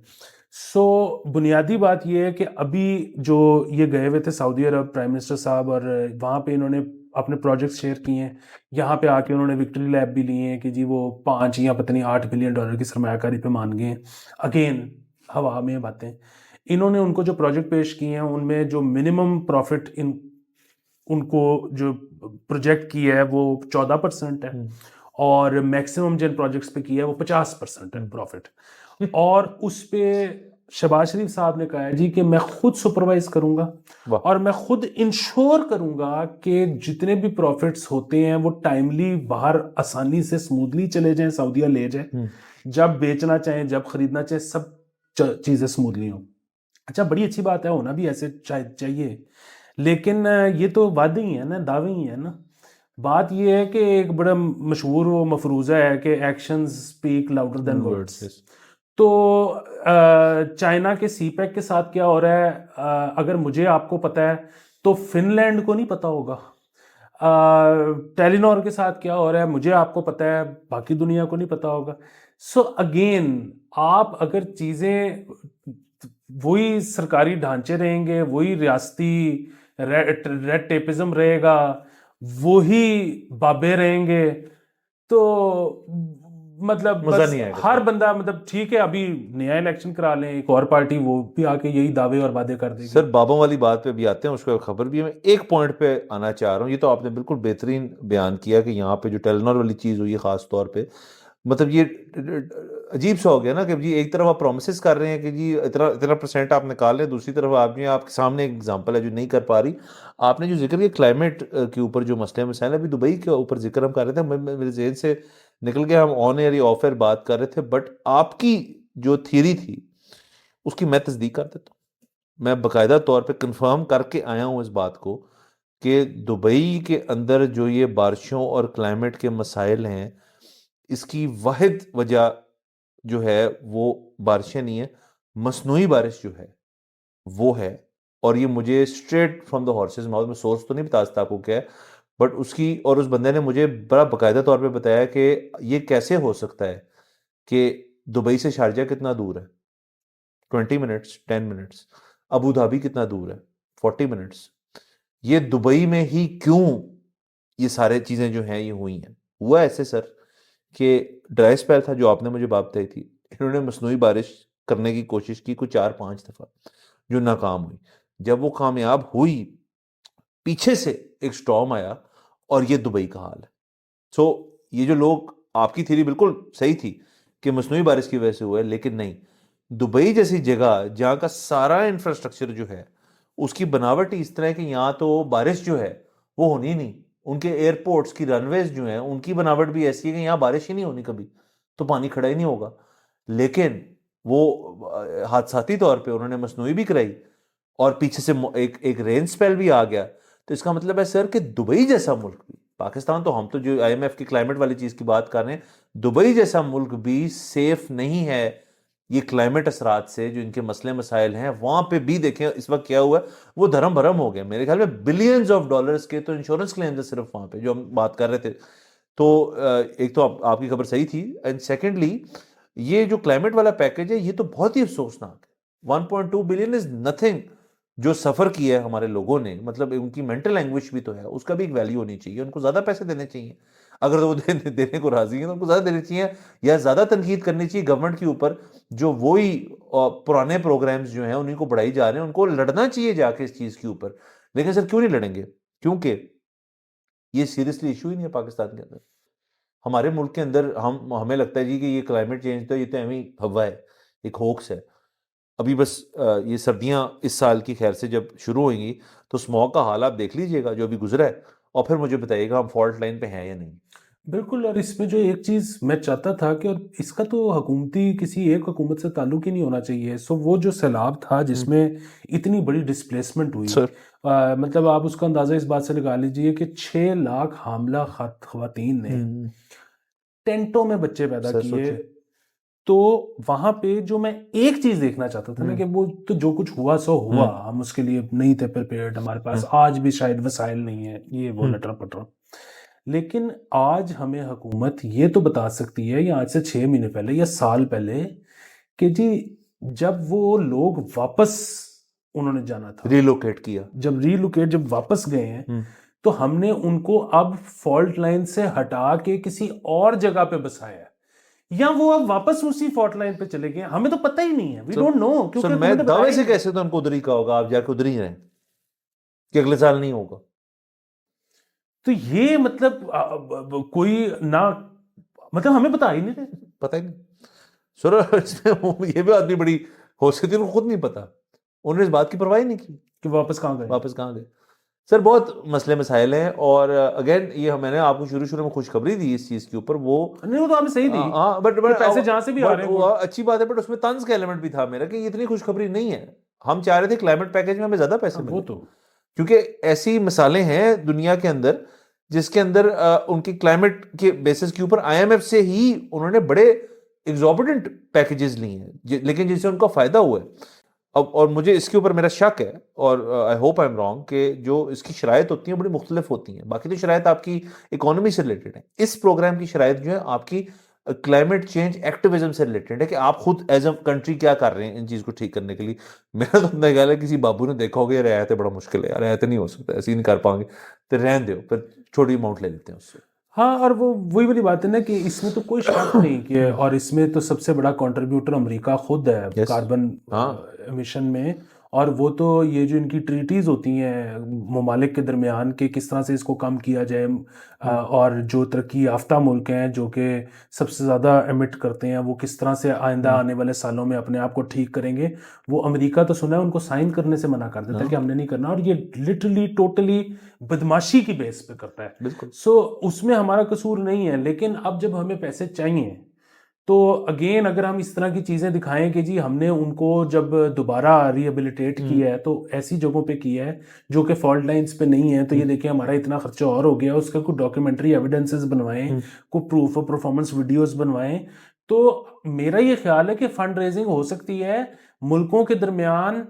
सो बुनियादी बात यह है कि अभी जो ये गए हुए थे सऊदी अरब प्राइम मिनिस्टर साहब, और वहाँ पे इन्होंने अपने प्रोजेक्ट्स शेयर किए हैं। यहाँ पे आके उन्होंने विक्ट्री लैब भी लिए हैं कि जी वो 5 या पता नहीं $8 बिलियन की सरमायाकारी पे मान गए हैं। अगेन हवा में बातें। इन्होंने उनको जो प्रोजेक्ट पेश किए हैं उनमें जो मिनिमम प्रॉफिट इन उनको जो प्रोजेक्ट किया है वो 14% है और मैक्सिमम जिन प्रोजेक्ट्स पे किया है वो 50% है प्रॉफिट। और उस पे शहबाज शरीफ साहब ने कहा है जी कि मैं खुद सुपरवाइज करूंगा और मैं खुद इंश्योर करूंगा कि जितने भी प्रॉफिट्स होते हैं वो टाइमली बाहर आसानी से स्मूथली चले जाएं, सऊदीया ले जाए, जब बेचना चाहें जब खरीदना चाहें सब चीजें स्मूथली हों। अच्छा, बड़ी अच्छी बात है, होना भी ऐसे चाहिए, लेकिन ये तो वादे ही है ना, दावे ही है ना। बात ये है कि एक बड़ा मशहूर वो मफरूज़ा है कि actions speak louder than words. तो चाइना के सी पैक के साथ क्या हो रहा है, अगर मुझे आपको पता है तो फिनलैंड को नहीं पता होगा। टेलीनॉर के साथ क्या हो रहा है मुझे आपको पता है, बाकी दुनिया को नहीं पता होगा। सो अगेन आप अगर चीज़ें वही सरकारी ढांचे रहेंगे, वही रियासती रेड टेपिज्म रहेगा, वही बाबे रहेंगे, तो मतलब मजा बस नहीं आएगा हर बंदा मतलब ठीक है अभी नया इलेक्शन करा लें एक और पार्टी वो भी आके यही दावे और वादे कर देगी। सर बाबों वाली बात पे भी आते हैं, उसको खबर भी है। मैं एक पॉइंट पे आना चाह रहा हूँ, ये तो आपने बिल्कुल बेहतरीन बयान किया कि यहाँ पे जो टेलीनॉर वाली चीज़ हुई है ख़ास तौर पे, मतलब ये अजीब सा हो गया ना कि जी एक तरफ आप प्रोमिस कर रहे हैं कि जी इतना इतना परसेंट आप निकाल लें, दूसरी तरफ आपके सामने एक एग्जांपल है जो नहीं कर पा रही। आपने जो जिक्र किया क्लाइमेट के ऊपर जो मसले मसाइल, अभी दुबई के ऊपर जिक्र हम कर रहे थे, मेरे जहन से निकल गया, हम ऑन एयर या ऑफ एयर बात कर रहे थे, बट आपकी जो थियरी थी उसकी मैं तस्दीक कर देता हूँ। मैं बाकायदा तौर पे कंफर्म करके आया हूँ इस बात को कि दुबई के अंदर जो ये बारिशों और क्लाइमेट के मसाइल हैं, इसकी वाहिद वजह जो है वो बारिशें नहीं है, मसनूई बारिश जो है वो है। और ये मुझे straight from the horses mouth में, सोर्स तो नहीं बता सकता आपको क्या है, बट उसकी और उस बंदे ने मुझे बड़ा बाकायदा तौर पे बताया कि ये कैसे हो सकता है कि दुबई से शारजा कितना दूर है, 20 मिनट्स, 10 मिनट्स। अबू धाबी कितना दूर है, 40 मिनट्स। ये दुबई में ही क्यों ये सारे चीजें जो हैं ये हुई हैं? हुआ ऐसे सर कि ड्राई स्पेल था जो आपने मुझे बात बताई थी, इन्होंने मसनूई बारिश करने की कोशिश की कुछ 4-5 दफा, जो नाकाम हुई। जब वो कामयाब हुई, पीछे से एक स्टॉर्म आया और ये दुबई का हाल है। सो ये जो लोग, आपकी थ्योरी बिल्कुल सही थी कि मसनूई बारिश की वजह से हुआ है, लेकिन नहीं, दुबई जैसी जगह जहाँ का सारा इंफ्रास्ट्रक्चर जो है उसकी बनावट ही इस तरह है कि यहाँ तो बारिश जो है वो होनी ही नहीं, उनके एयरपोर्ट्स की रनवेज जो हैं उनकी बनावट भी ऐसी है कि यहाँ बारिश ही नहीं होनी कभी, तो पानी खड़ा ही नहीं होगा। लेकिन वो हादसाती तौर पे उन्होंने मसनूई भी कराई और पीछे से एक रेन स्पेल भी आ गया। तो इसका मतलब है सर कि दुबई जैसा मुल्क भी, पाकिस्तान तो हम तो जो आईएमएफ की क्लाइमेट वाली चीज की बात कर रहे हैं, दुबई जैसा मुल्क भी सेफ नहीं है ये क्लाइमेट असरात से। जो इनके मसले मसाइल हैं वहां पे भी देखें इस वक्त क्या हुआ है, वो धर्म भरम हो गया। मेरे ख्याल में बिलियंस ऑफ डॉलर्स के तो इंश्योरेंस क्लेम्स है सिर्फ वहां पे, जो हम बात कर रहे थे। तो एक तो आपकी खबर सही थी, एंड सेकेंडली ये जो क्लाइमेट वाला पैकेज है ये तो बहुत ही अफसोसनाक है। 1.2 बिलियन इज नथिंग। जो सफर किया है हमारे लोगों ने, मतलब उनकी मेंटल लैंग्वेज भी तो है, उसका भी एक वैल्यू होनी चाहिए। उनको ज्यादा पैसे देने चाहिए, अगर वो देने को राजी हैं तो उनको ज्यादा देने चाहिए, या ज्यादा तनकीद करनी चाहिए गवर्नमेंट के ऊपर। जो वही पुराने प्रोग्राम्स जो हैं उन्हीं को बढ़ाई जा रहे हैं, उनको लड़ना चाहिए जाके इस चीज के ऊपर। लेकिन सर क्यों नहीं लड़ेंगे? क्योंकि ये सीरियसली इशू ही नहीं है पाकिस्तान के अंदर। हमारे मुल्क के अंदर हमें लगता है जी कि ये क्लाइमेट चेंज तो ये तो एवं हवा है, एक होक्स है। अभी बस ये सर्दियां इस साल की खैर से जब शुरू होंगी तो स्मॉग का हाल आप देख लीजिएगा जो अभी गुजरा है, और फिर मुझे बताइएगा हम फॉल्ट लाइन पे हैं या नहीं। बिल्कुल। और इसमें जो एक चीज़ मैं चाहता था कि, और इसका तो हुकूमती किसी एक हुकूमत से ताल्लुक ही नहीं होना चाहिए, सो वो जो सैलाब था जिसमें इतनी बड़ी डिस्प्लेसमेंट हुई, सर मतलब आप उसका अंदाज़ा इस बात से लगा लीजिए कि 6 लाख हामला खवातीन ने टेंटों में बच्चे पैदा सर किए। सोचिए। तो वहां पे जो मैं एक चीज देखना चाहता था ना, कि वो तो जो कुछ हुआ सो हुआ, हम उसके लिए नहीं थे प्रिपेयर्ड, हमारे पास आज भी शायद वसाइल नहीं है, ये वो लटर पटर। लेकिन आज हमें हुकूमत ये तो बता सकती है, या आज से 6 महीने पहले या साल पहले, कि जी जब वो लोग वापस उन्होंने जाना था, रिलोकेट किया, जब वापस गए हैं, तो हमने उनको अब फॉल्ट लाइन से हटा के किसी और जगह पे बसाया है, या वो अब वापस उसी फॉल्ट लाइन पे चले गए, हमें तो पता ही नहीं है, वी डोंट नो, क्योंकि मैं उन्होंने दावे बताया से ही कैसे तो उनको उधर ही का होगा, आप जाके उधर ही रहें कि अगले साल नहीं होगा। तो ये मतलब कोई ना, मतलब हमें बता ही नहीं रहे। पता ही नहीं सर। इसमें ये भी आदमी बड़ी हो सकती है उनको खुद नहीं पता, उन्होंने इस बात की परवाह ही नहीं की कि वापस कहाँ गए। वापस कहाँ गए। सर बहुत मसले मसाइल हैं, और अगेन ये मैंने आपको शुरू में खुशखबरी दी इस चीज के ऊपर, वो नहीं, वो तो आपने सही दी, हाँ बट कि पैसे जहां से भी आ रहे हैं अच्छी बात है, बट उसमें तंज का एलिमेंट भी था मेरा कि ये इतनी खुशखबरी नहीं है। हम चाह रहे थे क्लाइमेट पैकेज में हमें ज्यादा पैसे वो मिले, तो क्योंकि ऐसी मिसालें हैं दुनिया के अंदर जिसके अंदर उनकी क्लाइमेट के बेसिस के ऊपर आईएमएफ से ही उन्होंने बड़े एग्जॉर्बिटेंट पैकेजेस लिए हैं, लेकिन जिससे उनका फायदा हुआ है। अब और मुझे इसके ऊपर मेरा शक है, और I hope I am wrong, कि जो इसकी शराइत होती हैं बड़ी मुख्तलिफ होती हैं। बाकी तो शराइत आपकी इकोनॉमी से रिलेटेड है, इस प्रोग्राम की शराइत जो है आपकी क्लाइमेट चेंज एक्टिविज्म से रिलेटेड है, कि आप खुद एज अ कंट्री क्या कर रहे हैं इन चीज को ठीक करने के लिए। मेरा तो अपना ख्याल है किसी बाबू ने देखा होगा यार ऐसे बड़ा मुश्किल है यार, ऐसे नहीं हो सकता, ऐसे ही नहीं कर पाएंगे, तो रहने दो, फिर छोटी अमाउंट ले लेते हैं उससे। हाँ। और वो वही वाली बात है ना, कि इसमें तो कोई शक नहीं कि, और इसमें तो सबसे बड़ा कंट्रीब्यूटर अमेरिका खुद है यस कार्बन हाँ एमिशन में। और वो तो ये जो इनकी ट्रीटीज होती हैं ममालिक के दरमियान, के किस तरह से इसको कम किया जाए, और जो तरक्की याफ्ता मुल्क हैं जो कि सबसे ज़्यादा एमिट करते हैं, वो किस तरह से आइंदा आने वाले सालों में अपने आप को ठीक करेंगे, वो अमेरिका तो सुना है उनको साइन करने से मना कर देता है कि हमने नहीं करना, और ये लिटरली टोटली बदमाशी की बेस पे करता है। बिल्कुल। सो उसमें हमारा कसूर नहीं है। लेकिन अब जब हमें पैसे चाहिए, तो अगेन अगर हम इस तरह की चीज़ें दिखाएं कि जी हमने उनको जब दोबारा रिहेबिलिटेट किया है तो ऐसी जगहों पे किया है जो कि फॉल्ट लाइंस पे नहीं है, तो ये देखिए हमारा इतना खर्चा और हो गया, उसका कोई डॉक्यूमेंट्री एविडेंसेस बनवाएं, कोई प्रूफ ऑफ परफॉर्मेंस वीडियोस बनवाएं। तो मेरा ये ख्याल है कि फंड रेजिंग हो सकती है मुल्कों के दरमियान,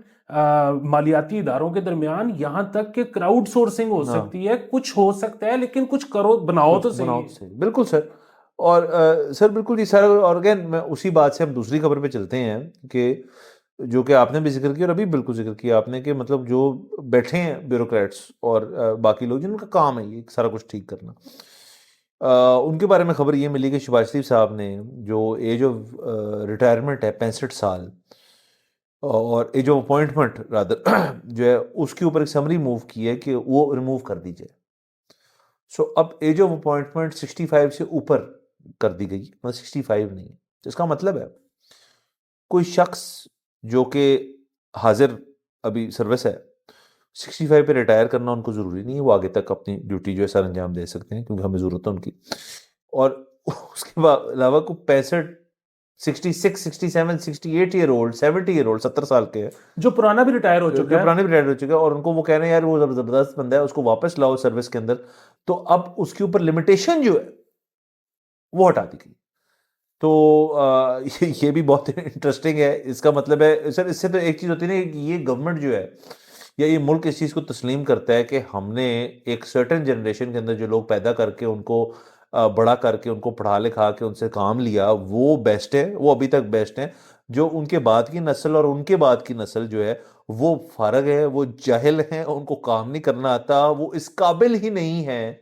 मालियाती इदारों के दरमियान, यहाँ तक कि क्राउड सोर्सिंग हो सकती है, कुछ हो सकता है, लेकिन कुछ करो, बनाओ तो सही। बिल्कुल सर। और सर बिल्कुल जी सर, और अगेन मैं उसी बात से हम दूसरी खबर पे चलते हैं कि जो कि आपने भी जिक्र किया और अभी बिल्कुल जिक्र किया आपने, कि मतलब जो बैठे हैं ब्यूरोक्रेट्स और बाकी लोग जिनका काम है ये सारा कुछ ठीक करना, उनके बारे में खबर ये मिली कि शहबाज शरीफ साहब ने जो एज ऑफ रिटायरमेंट है 65 साल, और एज ऑफ अपॉइंटमेंट रादर जो है उसके ऊपर एक समरी मूव की है कि वो रिमूव कर दी जाए। सो अब एज ऑफ अपॉइंटमेंट 65 से ऊपर कर दी गई, मतलब 65 नहीं। तो इसका मतलब है कोई शख्स जो कि हाजिर अभी सर्विस है, 65 पे रिटायर करना उनको ज़रूरी नहीं है, वो आगे तक अपनी ड्यूटी जो है सर अंजाम दे सकते हैं क्योंकि हमें ज़रूरत है उनकी। और उसके अलावा को 65, 66, 67, 68 ईयर ओल्ड, 70 ईयर ओल्ड, 70 साल के हैं, जो पुराना भी रिटायर हो जो चुका है, पुराने भी रिटायर हो चुके हैं, और उनको वो कह रहे हैं यार वो ज़बरदस्त बंदा है, उसको वापस लाओ सर्विस के अंदर। तो अब उसके ऊपर लिमिटेशन जो है वो हटा दी गई। तो ये भी बहुत इंटरेस्टिंग है। इसका मतलब है सर, इससे तो एक चीज़ होती है ना कि ये गवर्नमेंट जो है या ये मुल्क इस चीज़ को तस्लीम करता है कि हमने एक सर्टेन जनरेशन के अंदर जो लोग पैदा करके उनको बड़ा करके उनको पढ़ा लिखा के उनसे काम लिया, वो बेस्ट है, वो अभी तक बेस्ट है। जो उनके बाद की नस्ल और उनके बाद की नस्ल जो है वो फारग है, वो जाहिल हैं, उनको काम नहीं करना आता, वो इस काबिल ही नहीं है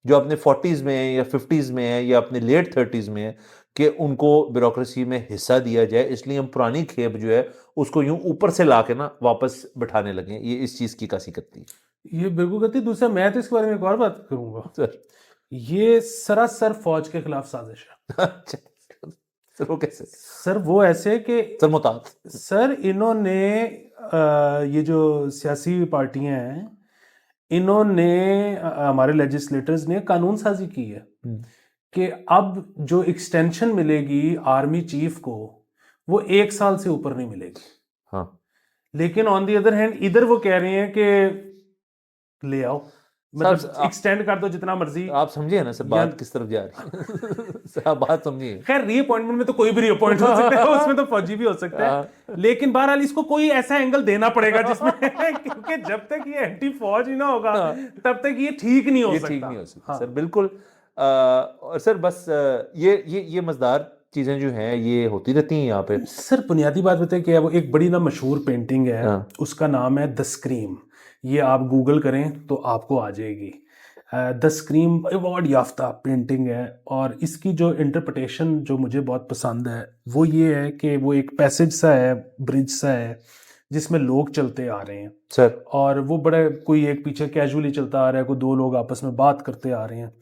जो अपने 40s में है या 50s में है या अपने लेट 30s में है कि उनको ब्यूरोक्रेसी में हिस्सा दिया जाए। इसलिए हम पुरानी खेप जो है उसको यूं ऊपर से ला के ना वापस बैठाने लगे। ये इस चीज़ की कासी करती है। ये बिल्कुल गलती। दूसरा, मैं तो इसके बारे में एक और बात करूंगा, सर ये सरासर फौज के खिलाफ साजिश है। अच्छा, सर वो कैसे? सर वो ऐसे कि सर मुताद। सर इन्होंने ये जो सियासी पार्टियां हैं, इन्होंने हमारे लेजिस्लेटर्स ने कानून साजी की है कि अब जो एक्सटेंशन मिलेगी आर्मी चीफ को वो 1 साल से ऊपर नहीं मिलेगी। हाँ लेकिन ऑन दी अदर हैंड इधर वो कह रहे हैं कि ले आओ, मतलब सर, एक्सटेंड कर दो जितना मर्जी। आप समझिए ना सर बात किस तरफ जा रही है। सर आप बात समझिए। खैर रीअपॉइंटमेंट में तो कोई भी रीअपॉइंट हो सकता है, उसमें तो फौजी भी हो सकता है, लेकिन बहरहाल इसको कोई ऐसा एंगल देना पड़ेगा जिसमें क्योंकि जब तक ये एंटी फौज ही ना होगा तब तक ये ठीक नहीं हो ये सकता। ठीक नहीं हो सकता हाँ। सर, बिल्कुल। और सर बस ये मजेदार चीजें जो हैं ये होती रहती हैं यहाँ पे। सर बुनियादी बात बताए क्या है, वो एक बड़ी ना मशहूर पेंटिंग है, हाँ। उसका नाम है द स्क्रीम। ये आप गूगल करें तो आपको आ जाएगी। द स्क्रीम अवार्ड याफ्ता पेंटिंग है, और इसकी जो इंटरप्रिटेशन जो मुझे बहुत पसंद है वो ये है कि वो एक पैसेज सा है, ब्रिज सा है जिसमें लोग चलते आ रहे हैं सर और वो बड़ा कोई एक पीछे कैजुअली चलता आ रहा है, कोई दो लोग आपस में बात करते आ रहे हैं।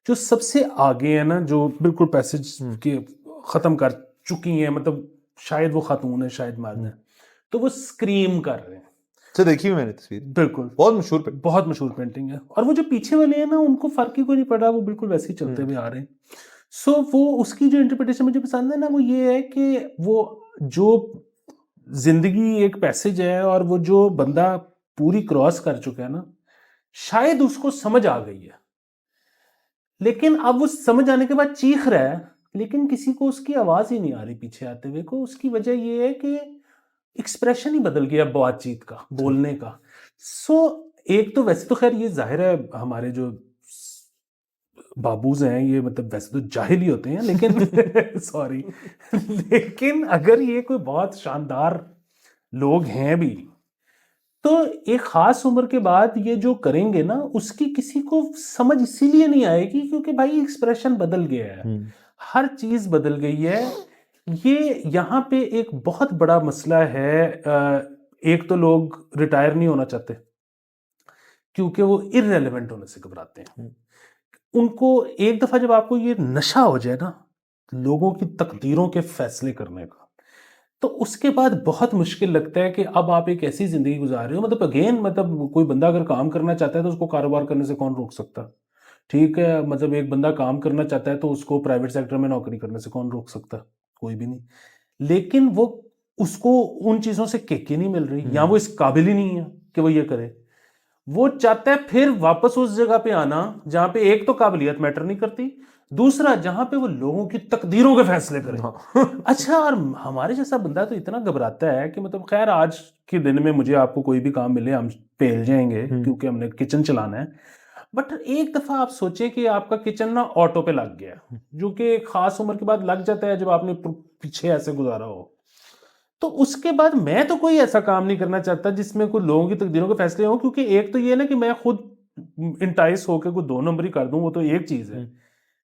जो सबसे आगे है ना, जो बिल्कुल पैसेज के ख़त्म कर चुकी हैं, मतलब शायद वो खातून है, शायद मर्द है, तो वो स्क्रीम कर रहे हैं। सर देखी हुई मैंने तस्वीर, बिल्कुल बहुत मशहूर पे। बहुत मशहूर पेंटिंग है, और वो जो पीछे वाले हैं ना उनको फर्क ही कोई नहीं पड़ रहा, वो बिल्कुल वैसे ही चलते हुए आ रहे हैं। सो वो उसकी जो इंटरप्रिटेशन मुझे पसंद है ना, वो ये है कि वो जो जिंदगी एक पैसेज है और वो जो बंदा पूरी क्रॉस कर चुका है ना, शायद उसको समझ आ गई है, लेकिन अब वो समझ आने के बाद चीख रहा है, लेकिन किसी को उसकी आवाज ही नहीं आ रही पीछे आते हुए को। उसकी वजह ये है कि एक्सप्रेशन ही बदल गया बातचीत का, बोलने का। सो एक तो वैसे तो खैर ये जाहिर है हमारे जो बाबूज हैं ये मतलब वैसे तो जाहिल ही होते हैं, लेकिन सॉरी, लेकिन अगर ये कोई बहुत शानदार लोग हैं भी तो एक खास उम्र के बाद ये जो करेंगे ना उसकी किसी को समझ इसीलिए नहीं आएगी क्योंकि भाई एक्सप्रेशन बदल गया है, हर चीज बदल गई है। ये यहाँ पे एक बहुत बड़ा मसला है। एक तो लोग रिटायर नहीं होना चाहते क्योंकि वो इररेलेवेंट होने से घबराते हैं। उनको एक दफा जब आपको ये नशा हो जाए ना लोगों की तकदीरों के फैसले करने का, तो उसके बाद बहुत मुश्किल लगता है कि अब आप एक ऐसी जिंदगी गुजार रहे हो, मतलब अगेन मतलब कोई बंदा अगर काम करना चाहता है तो उसको कारोबार करने से कौन रोक सकता? ठीक है, मतलब एक बंदा काम करना चाहता है तो उसको प्राइवेट सेक्टर में नौकरी करने से कौन रोक सकता? कोई भी नहीं। लेकिन वो उसको उन चीजों से किक ही नहीं मिल रही, या वो इस काबिल ही नहीं है कि वो ये करे। वो चाहता है फिर वापस उस जगह पे आना जहां पे एक तो काबिलियत मैटर नहीं करती, दूसरा जहां पे वो लोगों की तकदीरों के फैसले करे। अच्छा, और हमारे जैसा बंदा तो इतना घबराता है कि मतलब खैर आज के दिन में मुझे आपको कोई भी काम मिले हम पेल जाएंगे क्योंकि हमने किचन चलाना है। बट एक दफा आप सोचें कि आपका किचन ना ऑटो पे लग गया, जो कि एक खास उम्र के बाद लग जाता है जब आपने पीछे ऐसे गुजारा हो, तो उसके बाद मैं तो कोई ऐसा काम नहीं करना चाहता जिसमें कोई लोगों की तकदीरों के फैसले हों। क्योंकि एक तो ये ना कि मैं खुद इंटाइस होकर कोई 2 नंबरी कर दूं, वो तो एक चीज है।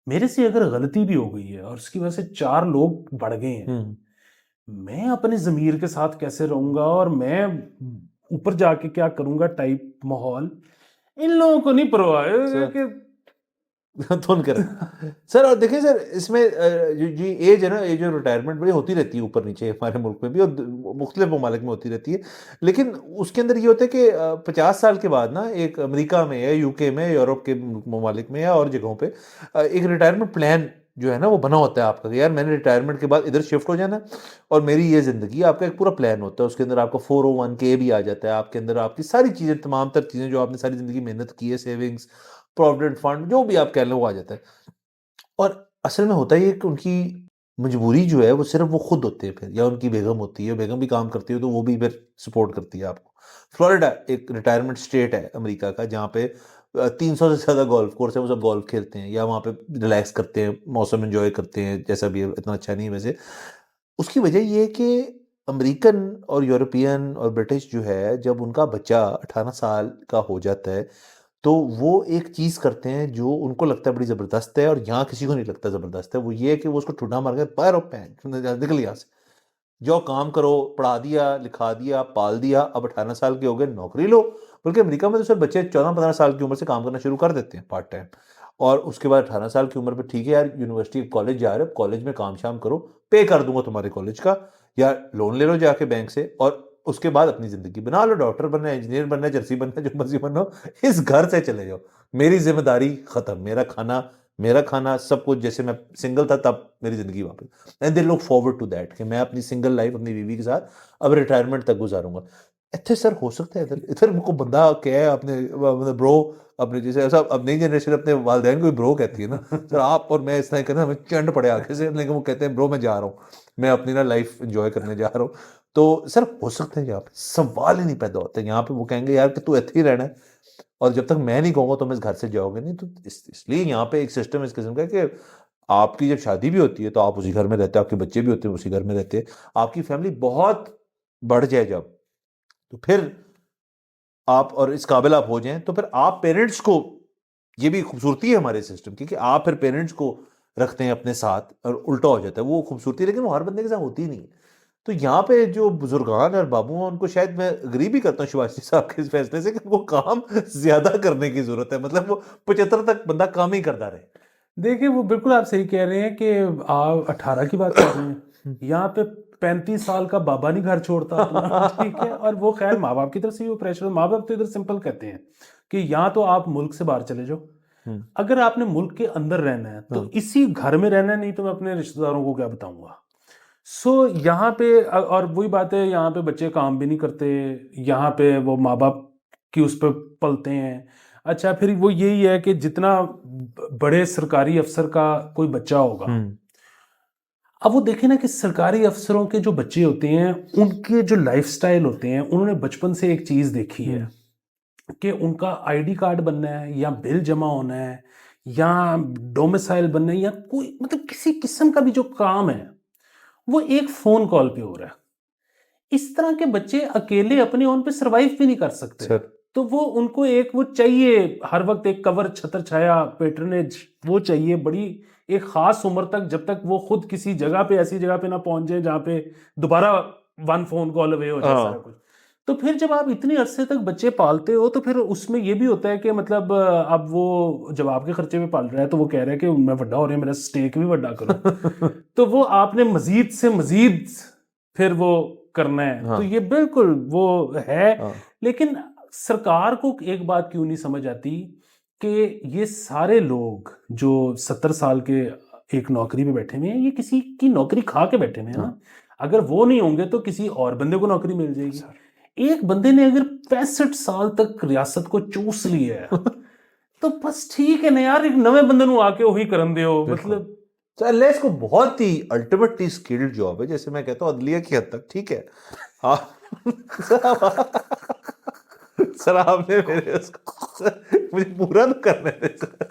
मेरे से अगर गलती भी हो गई है और उसकी वजह से 4 लोग बढ़ गए हैं, मैं अपने जमीर के साथ कैसे रहूंगा और मैं ऊपर जाके क्या करूंगा टाइप माहौल इन लोगों को नहीं परवाह है कि तो करें सर। और देखिए सर, इसमें जो एज है ना, एज ऑफ रिटायरमेंट बड़ी होती रहती है ऊपर नीचे हमारे मुल्क में भी, और मुख्तलिफ ममालिक में होती रहती है। लेकिन उसके अंदर ये होता है कि 50 साल के बाद ना, एक अमेरिका में या यूके में, यूरोप के ममालिक में या और जगहों पे एक रिटायरमेंट प्लान जो है ना वो बना होता है आपका, कि यार मैंने रिटायरमेंट के बाद इधर शिफ्ट हो जाना है और मेरी ये ज़िंदगी, आपका एक पूरा प्लान होता है। उसके अंदर आपका 401k भी आ जाता है, आपके अंदर आपकी सारी चीज़ें, तमाम तर चीज़ें जो आपने सारी ज़िंदगी मेहनत की है, सेविंग्स, प्रोविडेंट फंड, जो भी आप कह लो वो आ जाता है। और असल में होता ही है कि उनकी मजबूरी जो है वो सिर्फ वो खुद होते हैं फिर, या उनकी बेगम होती है, बेगम भी काम करती है तो वो भी फिर सपोर्ट करती है आपको। फ्लोरिडा एक रिटायरमेंट स्टेट है अमेरिका का, जहाँ पे 300 से ज़्यादा गोल्फ कोर्स है, वो सब गोल्फ खेलते हैं या वहाँ पे रिलैक्स करते हैं, मौसम एंजॉय करते हैं, जैसा भी है, इतना अच्छा नहीं है वैसे। उसकी वजह ये है कि अमेरिकन और यूरोपियन और ब्रिटिश जो है, जब उनका बच्चा 18 साल का हो जाता है तो वो एक चीज़ करते हैं जो उनको लगता है बड़ी ज़बरदस्त है, और यहाँ किसी को नहीं लगता ज़बरदस्त है। वो ये है कि वो उसको ठुड्डा मार के पैर और पैन निकल यहाँ से, जाओ काम करो, पढ़ा दिया, लिखा दिया, पाल दिया, अब 18 साल के हो गए, नौकरी लो। बल्कि अमेरिका में तो सर बच्चे 14-15 साल की उम्र से काम करना शुरू कर देते हैं पार्ट टाइम। और उसके बाद 18 साल की उम्र पे ठीक है यार, यूनिवर्सिटी कॉलेज जा रहे हो, कॉलेज में काम शाम करो, पे कर दूंगा तुम्हारे कॉलेज का, या लोन ले लो जाके बैंक से, और उसके बाद अपनी जिंदगी बना लो, डॉक्टर बनना है, इंजीनियर बनना है, जर्सी बनना है, जो मर्जी बनो, इस घर से चले जाओ, मेरी जिम्मेदारी खत्म, मेरा खाना सब कुछ। जैसे मैं सिंगल था तब मेरी जिंदगी वापस, and they look forward to that कि मैं अपनी सिंगल लाइफ अपनी बीवी के साथ अब रिटायरमेंट तक गुजारूंगा। इतने सर हो सकता है इधर इधर को बंदा क्या है, अपने मतलब ब्रो, अपने जैसे ऐसा अब नई जनरेशन अपने वालिदैन को भी ब्रो कहती है ना सर, आप और मैं इस तरह कहते हैं, हमें चंड पड़े आगे से, लेकिन वो कहते हैं ब्रो मैं जा रहा हूँ, मैं अपनी ना लाइफ एंजॉय करने जा रहा हूँ। तो सर हो सकता है यहाँ पे सवाल ही नहीं पैदा होता है, यहाँ पे वो कहेंगे यार कि तू ऐसे ही रहना है, और जब तक मैं नहीं कहूँगा तुम इस घर से जाओगे नहीं। तो इसलिए यहाँ पे एक सिस्टम इस किस्म का है कि आपकी जब शादी भी होती है तो आप उसी घर में रहते हैं, आपके बच्चे भी होते हैं उसी घर में रहते हैं, आपकी फैमिली बहुत बढ़ जाए जब, तो फिर आप और इस काबिल आप हो जाएं, तो फिर आप पेरेंट्स को, ये भी खूबसूरती है हमारे सिस्टम की, कि आप फिर पेरेंट्स को रखते हैं अपने साथ, और उल्टा हो जाता है वो खूबसूरती, लेकिन वो हर बंदे के साथ होती ही नहीं। तो यहाँ पे जो बुजुर्गान और बाबू हैं, उनको शायद मैं अग्री भी करता हूँ शिवाजी साहब के इस फैसले से, कि उनको काम ज्यादा करने की जरूरत है, मतलब वो 75 तक बंदा काम ही करता रहे। देखिए वो बिल्कुल आप सही कह रहे हैं कि आप 18 की बात कर रहे हैं, यहाँ पे 35 साल का बाबा नहीं घर छोड़ता अपना, ठीक है। और वो खैर माँ बाप की तरफ से भी वो प्रेशर, माँ बाप तो इधर सिंपल कहते हैं कि यहाँ तो आप मुल्क से बाहर चले जाओ, अगर आपने मुल्क के अंदर रहना है तो हाँ। इसी घर में रहना है, नहीं तो मैं अपने रिश्तेदारों को क्या बताऊंगा। सो यहाँ पे और वही बात है, यहाँ पे बच्चे काम भी नहीं करते, यहाँ पे वो माँ बाप की उस पर पलते हैं। अच्छा फिर वो यही है कि जितना बड़े सरकारी अफसर का कोई बच्चा होगा, अब वो देखें ना कि सरकारी अफसरों के जो बच्चे होते हैं उनके जो लाइफस्टाइल होते हैं, उन्होंने बचपन से एक चीज देखी है कि उनका आईडी कार्ड बनना है या बिल जमा होना है या डोमिसाइल बनना है या कोई मतलब किसी किस्म का भी जो काम है वो एक फोन कॉल पे हो रहा है। इस तरह के बच्चे अकेले अपने ओन पे सरवाइव भी नहीं कर सकते। सर तो वो उनको एक वो चाहिए हर वक्त, एक कवर, छत्र छाया, पेट्रनेज वो चाहिए बड़ी, एक खास उम्र तक, जब तक वो खुद किसी जगह पे, ऐसी जगह पे ना पहुंच जाए जहाँ पे दोबारा वन फोन कॉल अवे हो जाए सारा हाँ। कुछ। तो फिर जब आप इतने अरसे तक बच्चे पालते हो तो फिर उसमें ये भी होता है कि मतलब अब वो जब आपके खर्चे में पाल रहा है तो वो कह रहा है कि मैं बड़ा हो रहा है, मेरा स्टेक भी बड़ा करो। तो वो आपने मजीद से मजीद फिर वो करना है, तो हाँ। ये बिल्कुल वो है। हाँ। लेकिन सरकार को एक बात क्यों नहीं समझ आती कि ये सारे लोग जो 70 साल के एक नौकरी पे बैठे हुए हैं, ये किसी की नौकरी खा के बैठे हुए हैं ना। अगर वो नहीं होंगे तो किसी और बंदे को नौकरी मिल जाएगी। एक बंदे ने अगर 65 साल तक रियासत को चूस लिया है तो बस ठीक है ना यार, एक नवे बंदे नु आके वही करन दे हो, बिल्कुल। मतलब। तो अनलेस को बहुत ही अल्टीमेटली स्किल्ड जॉब है, जैसे मैं कहता हूँ अदलिया की हद तक, ठीक है। हाँ। सर आपने मेरे उसको सर, मुझे पूरा तो करने दे सर।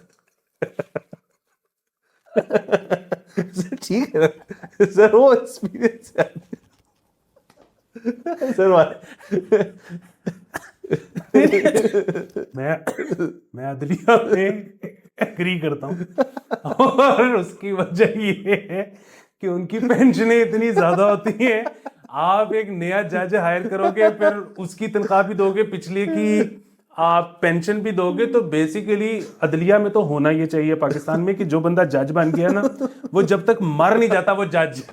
सर ठीक है ना सर, वो एक्सपीरियंस है सर मैं मैं अदलिया में एग्री करता हूँ, और उसकी वजह ये है कि उनकी पेंशनें इतनी ज्यादा होती हैं। आप एक नया जज हायर करोगे, फिर उसकी तनख्वाह भी दोगे पिछले की आप पेंशन भी दोगे तो बेसिकली अदलिया में तो होना ये चाहिए पाकिस्तान में कि जो बंदा जज बन गया ना, वो जब तक मर नहीं जाता वो जज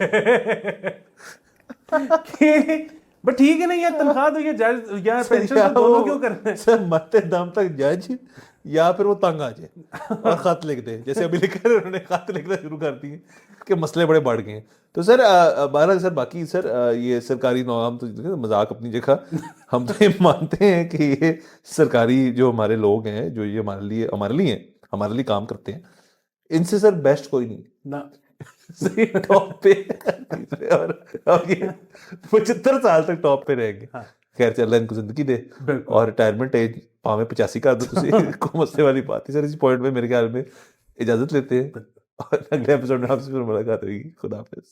बट ठीक है ना यार, तनख्वाह दो या जज या पेंशन तो दोनों क्यों करना है? सर मरते दम तक जज, या फिर वो तंग आ जाए और खत लिख दे, जैसे अभी लिख कर उन्होंने खत लिखना शुरू कर दिए कि मसले बड़े बढ़ गए हैं। तो सर बहरहाल सर, बाकी सर ये सरकारी नौम तो मजाक अपनी जगह, हम तो ये मानते हैं कि ये सरकारी जो हमारे लोग हैं, जो ये हमारे लिए काम करते हैं, इनसे सर बेस्ट कोई नहीं ना सही टॉप पे और अब ये 75 साल तक टॉप पे रहेंगे। हाँ खैर चल रहा, इनको जिंदगी दे बिल्कुल। और रिटायरमेंट एज पावे 85 कर दो तुझे को मसले वाली बात है सर। इस पॉइंट में मेरे ख्याल में इजाजत लेते हैं और अगले एपिसोड में आपसे फिर मुलाकात होगी। खुदा हाफिज।